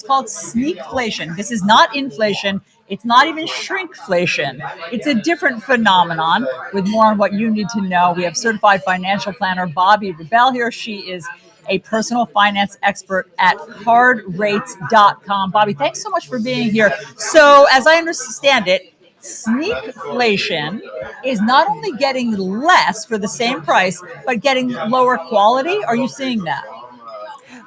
It's called sneakflation. This is not inflation. It's not even shrinkflation. It's a different phenomenon. With more on what you need to know, we have certified financial planner Bobbi Rebell here. She is a personal finance expert at cardrates.com. Bobbi, thanks so much for being here. So, as I understand it, sneakflation is not only getting less for the same price, but getting lower quality. Are you seeing that?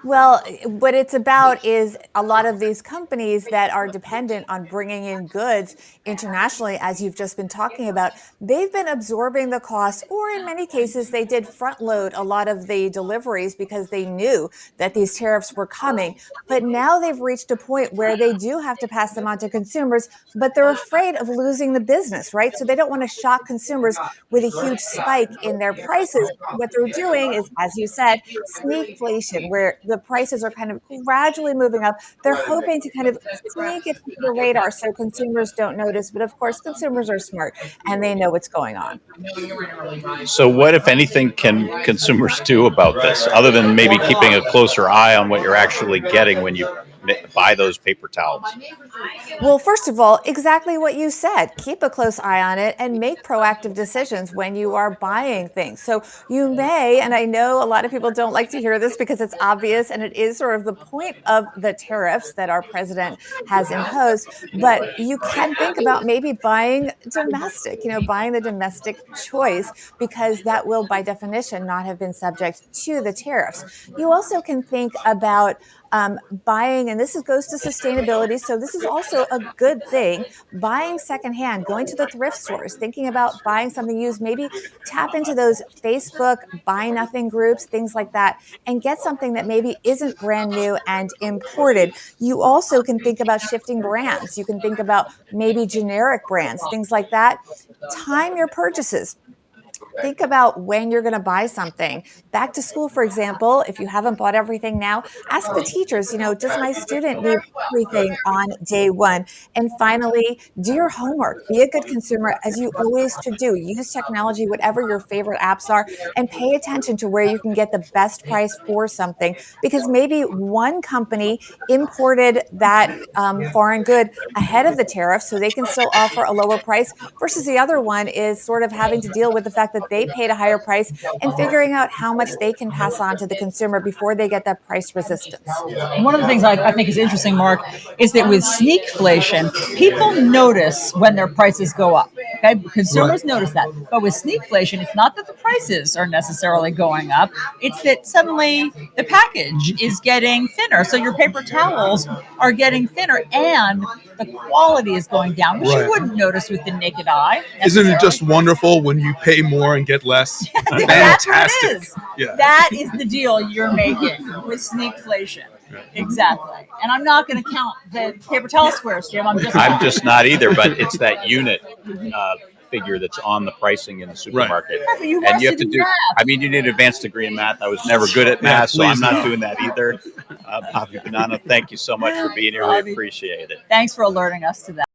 Well, what it's about is a lot of these companies that are dependent on bringing in goods internationally, as you've just been talking about, they've been absorbing the costs, or in many cases, they did front load a lot of the deliveries because they knew that these tariffs were coming. But now they've reached a point where they do have to pass them on to consumers, but they're afraid of losing the business, right? So they don't want to shock consumers with a huge spike in their prices. What they're doing is, as you said, sneakflation, where the prices are kind of gradually moving up. They're hoping to kind of sneak it under the radar so consumers don't notice. But of course, consumers are smart and they know what's going on. So, what, if anything, can consumers do about this, other than maybe keeping a closer eye on what you're actually getting when you buy those paper towels? Well, first of all, exactly what you said. Keep a close eye on it and make proactive decisions when you are buying things. So you may, and I know a lot of people don't like to hear this because it's obvious and it is sort of the point of the tariffs that our president has imposed, but you can think about maybe buying domestic, buying the domestic choice, because that will by definition not have been subject to the tariffs. You also can think about buying, and goes to sustainability. So this is also a good thing. Buying secondhand, going to the thrift stores, thinking about buying something used, maybe tap into those Facebook buy nothing groups, things like that, and get something that maybe isn't brand new and imported. You also can think about shifting brands. You can think about maybe generic brands, things like that. Time your purchases. Think about when you're going to buy something. Back to school, for example, if you haven't bought everything now, ask the teachers, does my student need everything on day one? And finally, do your homework. Be a good consumer, as you always should do. Use technology, whatever your favorite apps are, and pay attention to where you can get the best price for something, because maybe one company imported that foreign good ahead of the tariff so they can still offer a lower price, versus the other one is sort of having to deal with the fact that they paid a higher price and figuring out how much they can pass on to the consumer before they get that price resistance. One of the things I think is interesting, Mark, is that with sneakflation, people notice when their prices go up. Okay, consumers notice that. But with sneakflation, it's not that the prices are necessarily going up. It's that suddenly the package is getting thinner. So your paper towels are getting thinner and the quality is going down, which you wouldn't notice with the naked eye. Isn't it just wonderful when you pay more and get less? Fantastic. Fantastic. It is. Yeah. That is the deal you're making with sneakflation. Exactly. And I'm not going to count the paper towel squares, Jim. I'm just not either, but it's that unit figure that's on the pricing in the supermarket. Right, and you have to do math. I mean, you need an advanced degree in math. I was never good at math, so I'm not doing that either. Bobbi Banana, thank you so much for being here. We appreciate it. Thanks for alerting us to that.